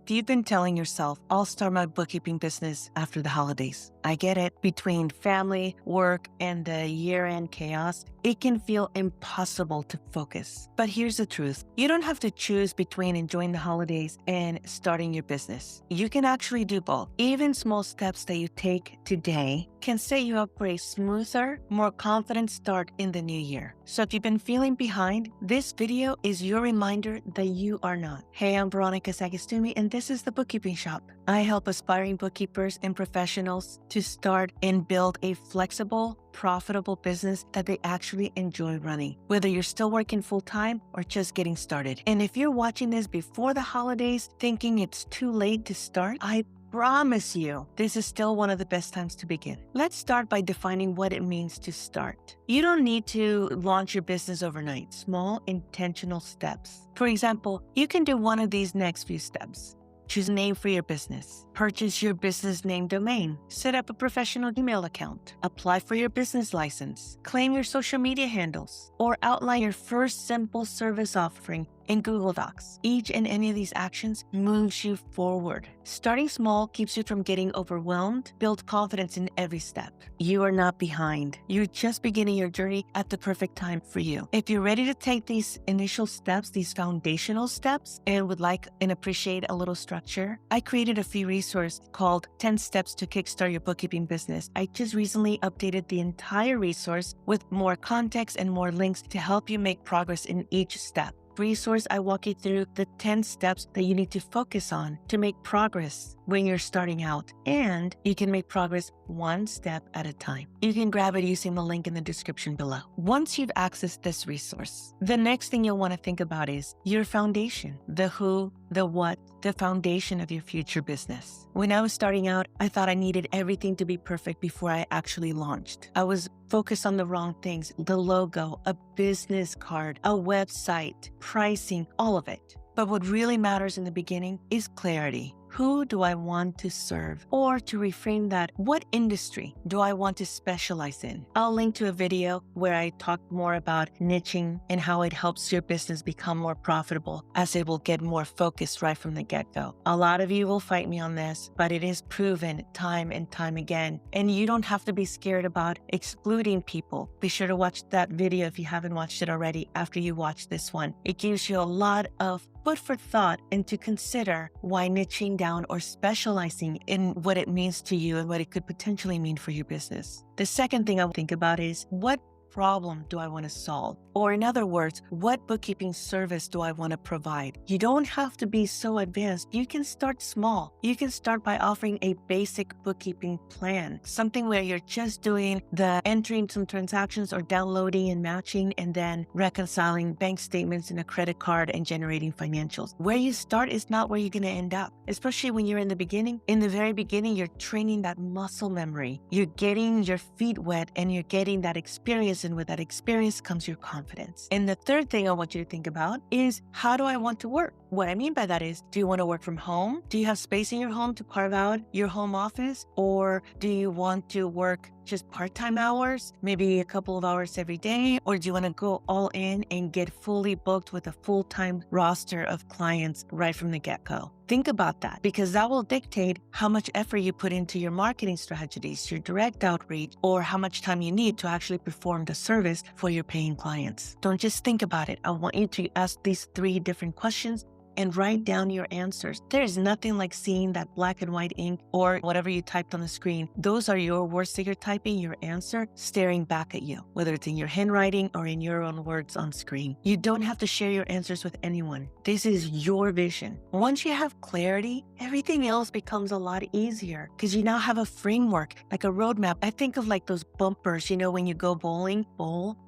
If you've been telling yourself, I'll start my bookkeeping business after the holidays, I get it. Between family, work, and the year-end chaos, it can feel impossible to focus. But here's the truth. You don't have to choose between enjoying the holidays and starting your business. You can actually do both. Even small steps that you take today can set you up for a smoother, more confident start in the new year. So if you've been feeling behind, this video is your reminder that you are not. Hey, I'm Veronica Sagastumi, and this is the Bookkeeping Shop. I help aspiring bookkeepers and professionals to start and build a flexible, profitable business that they actually enjoy running, whether you're still working full-time or just getting started. And if you're watching this before the holidays thinking it's too late to start, I promise you, this is still one of the best times to begin. Let's start by defining what it means to start. You don't need to launch your business overnight. Small, intentional steps. For example, you can do one of these next few steps. Choose a name for your business. Purchase your business name domain. Set up a professional email account. Apply for your business license. Claim your social media handles. Or outline your first simple service offering in Google Docs. Each and any of these actions moves you forward. Starting small keeps you from getting overwhelmed. Build confidence in every step. You are not behind. You're just beginning your journey at the perfect time for you. If you're ready to take these initial steps, these foundational steps, and would like and appreciate a little structure, I created a free resource called 10 Steps to Kickstart Your Bookkeeping Business. I just recently updated the entire resource with more context and more links to help you make progress in each step. Resource, I walk you through the 10 steps that you need to focus on to make progress when you're starting out, and you can make progress one step at a time. You can grab it using the link in the description below. Once you've accessed this resource, the next thing you'll want to think about is your foundation, the who, the what, the foundation of your future business. When I was starting out, I thought I needed everything to be perfect before I actually launched. I was focused on the wrong things: the logo, a business card, a website, pricing, all of it. But what really matters in the beginning is clarity. Who do I want to serve? Or to reframe that, what industry do I want to specialize in? I'll link to a video where I talk more about niching and how it helps your business become more profitable, as it will get more focused right from the get-go. A lot of you will fight me on this, but it is proven time and time again. And you don't have to be scared about excluding people. Be sure to watch that video if you haven't watched it already after you watch this one. It gives you a lot of food for thought and to consider why niching down or specializing in what it means to you and what it could potentially mean for your business. The second thing I would think about is, what problem do I want to solve? Or in other words, what bookkeeping service do I want to provide? You don't have to be so advanced. You can start small. You can start by offering a basic bookkeeping plan, something where you're just doing the entering some transactions or downloading and matching and then reconciling bank statements and a credit card and generating financials. Where you start is not where you're going to end up, especially when you're in the beginning. In the very beginning, you're training that muscle memory. You're getting your feet wet and you're getting that experience, and with that experience comes your confidence. And the third thing I want you to think about is, how do I want to work? What I mean by that is, do you want to work from home? Do you have space in your home to carve out your home office? Or do you want to work just part-time hours, maybe a couple of hours every day? Or do you want to go all in and get fully booked with a full-time roster of clients right from the get-go? Think about that, because that will dictate how much effort you put into your marketing strategies, your direct outreach, or how much time you need to actually perform the service for your paying clients. Don't just think about it. I want you to ask these 3 different questions and write down your answers. There is nothing like seeing that black and white ink or whatever you typed on the screen. Those are your words that you're typing, your answer, staring back at you, whether it's in your handwriting or in your own words on screen. You don't have to share your answers with anyone. This is your vision. Once you have clarity, everything else becomes a lot easier because you now have a framework, like a roadmap. I think of like those bumpers, when you go bowling,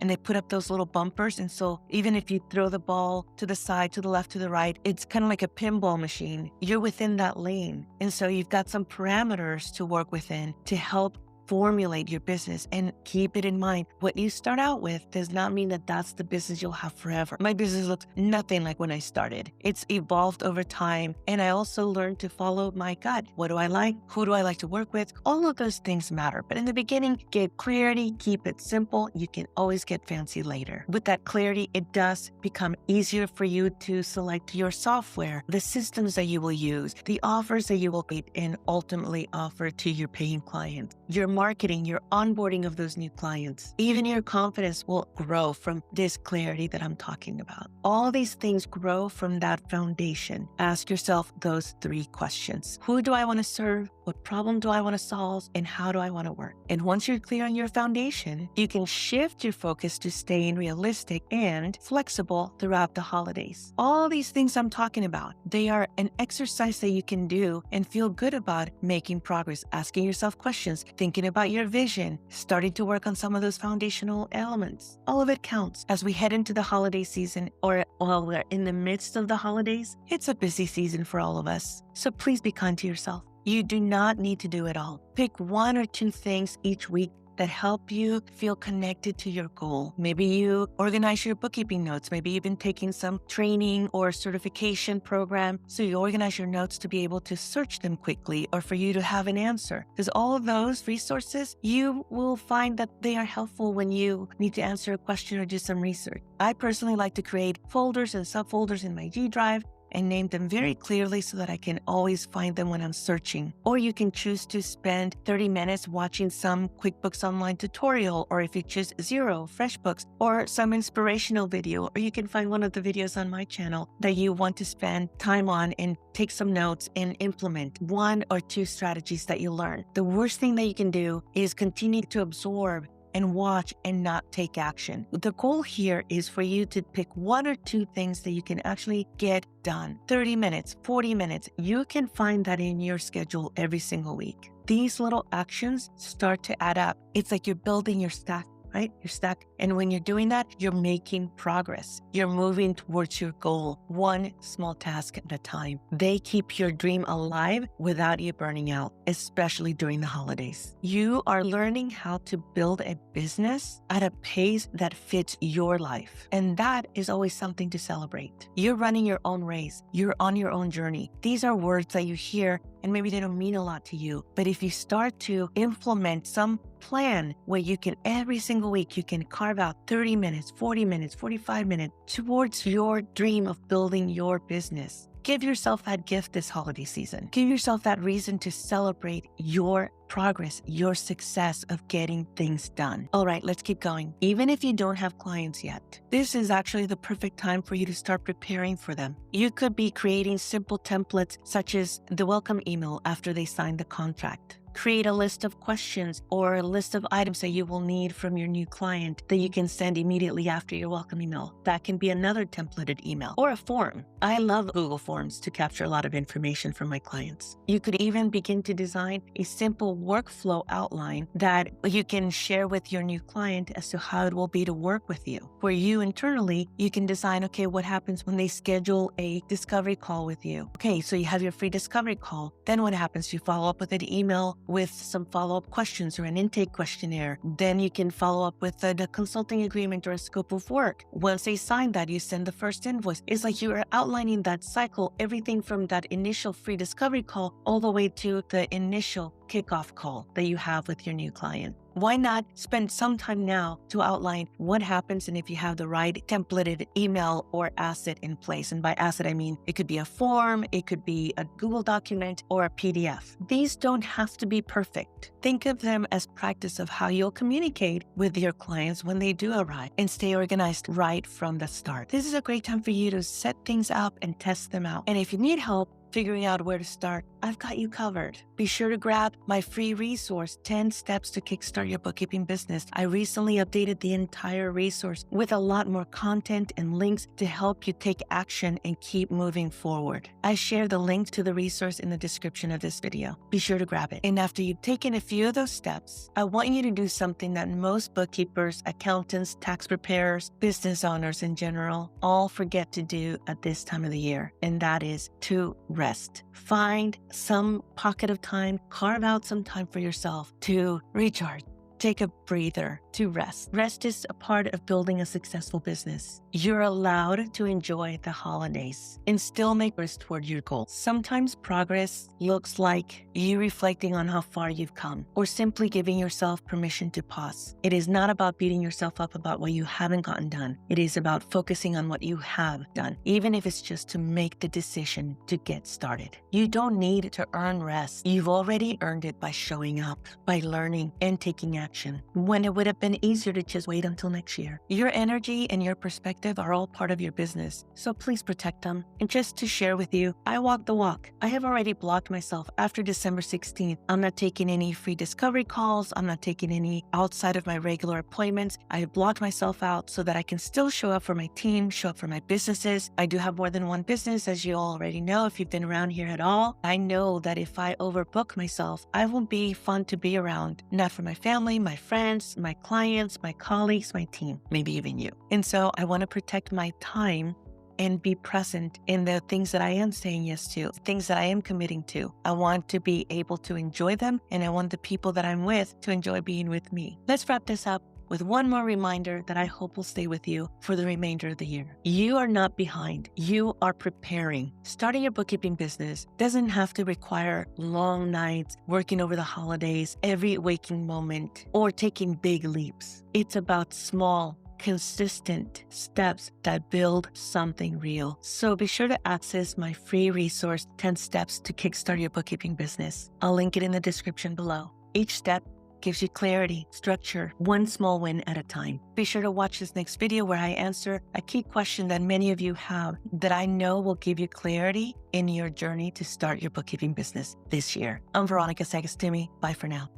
and they put up those little bumpers. And so even if you throw the ball to the side, to the left, to the right, it's kind of like a pinball machine. You're within that lane. And so you've got some parameters to work within to help formulate your business. And keep it in mind, what you start out with does not mean that that's the business you'll have forever. My business looks nothing like when I started. It's evolved over time. And I also learned to follow my gut. What do I like? Who do I like to work with? All of those things matter. But in the beginning, get clarity, keep it simple. You can always get fancy later. With that clarity, it does become easier for you to select your software, the systems that you will use, the offers that you will create and ultimately offer to your paying clients, your marketing, your onboarding of those new clients. Even your confidence will grow from this clarity that I'm talking about. All these things grow from that foundation. Ask yourself those 3 questions. Who do I want to serve? What problem do I want to solve? And how do I want to work? And once you're clear on your foundation, you can shift your focus to staying realistic and flexible throughout the holidays. All these things I'm talking about, they are an exercise that you can do and feel good about making progress, asking yourself questions, thinking about your vision, starting to work on some of those foundational elements. All of it counts. As we head into the holiday season, or while we're in the midst of the holidays, it's a busy season for all of us. So please be kind to yourself. You do not need to do it all. Pick 1 or 2 things each week that help you feel connected to your goal. Maybe you organize your bookkeeping notes. Maybe you've been taking some training or certification program, so you organize your notes to be able to search them quickly or for you to have an answer. Because all of those resources, you will find that they are helpful when you need to answer a question or do some research. I personally like to create folders and subfolders in my G Drive and name them very clearly so that I can always find them when I'm searching. Or you can choose to spend 30 minutes watching some QuickBooks Online tutorial, or if you choose Xero, FreshBooks, or some inspirational video, or you can find one of the videos on my channel that you want to spend time on and take some notes and implement 1 or 2 strategies that you learn. The worst thing that you can do is continue to absorb and watch and not take action. The goal here is for you to pick 1 or 2 things that you can actually get done. 30 minutes, 40 minutes, you can find that in your schedule every single week. These little actions start to add up. It's like you're building your stack, right? You're stuck. And when you're doing that, you're making progress. You're moving towards your goal, 1 small task at a time. They keep your dream alive without you burning out, especially during the holidays. You are learning how to build a business at a pace that fits your life. And that is always something to celebrate. You're running your own race. You're on your own journey. These are words that you hear and maybe they don't mean a lot to you. But if you start to implement some plan where you can every single week, you can carve out 30 minutes, 40 minutes, 45 minutes towards your dream of building your business. Give yourself that gift this holiday season. Give yourself that reason to celebrate your progress, your success of getting things done. All right, let's keep going. Even if you don't have clients yet, this is actually the perfect time for you to start preparing for them. You could be creating simple templates such as the welcome email after they sign the contract. Create a list of questions or a list of items that you will need from your new client that you can send immediately after your welcome email. That can be another templated email or a form. I love Google Forms to capture a lot of information from my clients. You could even begin to design a simple workflow outline that you can share with your new client as to how it will be to work with you. For you internally, you can design, okay, what happens when they schedule a discovery call with you? Okay, so you have your free discovery call. Then what happens? You follow up with an email with some follow-up questions or an intake questionnaire. Then you can follow up with a consulting agreement or a scope of work. Once they sign that, you send the first invoice. It's like you are outlining that cycle, everything from that initial free discovery call all the way to the initial kickoff call that you have with your new client. Why not spend some time now to outline what happens and if you have the right templated email or asset in place? And by asset, I mean it could be a form, it could be a Google document, or a PDF. These don't have to be perfect. Think of them as practice of how you'll communicate with your clients when they do arrive, and stay organized right from the start. This is a great time for you to set things up and test them out. And if you need help figuring out where to start, I've got you covered. Be sure to grab my free resource, 10 Steps to Kickstart Your Bookkeeping Business. I recently updated the entire resource with a lot more content and links to help you take action and keep moving forward. I share the link to the resource in the description of this video. Be sure to grab it. And after you've taken a few of those steps, I want you to do something that most bookkeepers, accountants, tax preparers, business owners in general, all forget to do at this time of the year. And that is to rest. Find some pocket of time, carve out some time for yourself to recharge. Take a breather to rest. Rest is a part of building a successful business. You're allowed to enjoy the holidays and still make progress toward your goal. Sometimes progress looks like you reflecting on how far you've come or simply giving yourself permission to pause. It is not about beating yourself up about what you haven't gotten done. It is about focusing on what you have done, even if it's just to make the decision to get started. You don't need to earn rest. You've already earned it by showing up, by learning and taking action, when it would have been easier to just wait until next year. Your energy and your perspective are all part of your business, so please protect them. And just to share with you, I walk the walk. I have already blocked myself after December 16th. I'm not taking any free discovery calls. I'm not taking any outside of my regular appointments. I have blocked myself out so that I can still show up for my team, show up for my businesses. I do have more than one business, as you all already know if you've been around here at all. I know that if I overbook myself, I won't be fun to be around, not for my family, my friends, my clients, my colleagues, my team, maybe even you. And so I want to protect my time and be present in the things that I am saying yes to, things that I am committing to. I want to be able to enjoy them, and I want the people that I'm with to enjoy being with me. Let's wrap this up with one more reminder that I hope will stay with you for the remainder of the year. You are not behind. You are preparing. Starting your bookkeeping business doesn't have to require long nights, working over the holidays, every waking moment, or taking big leaps. It's about small, consistent steps that build something real. So be sure to access my free resource, 10 Steps to Kickstart Your Bookkeeping Business. I'll link it in the description below. Each step gives you clarity, structure, one small win at a time. Be sure to watch this next video where I answer a key question that many of you have that I know will give you clarity in your journey to start your bookkeeping business this year. I'm Veronica Sagastimi. Bye for now.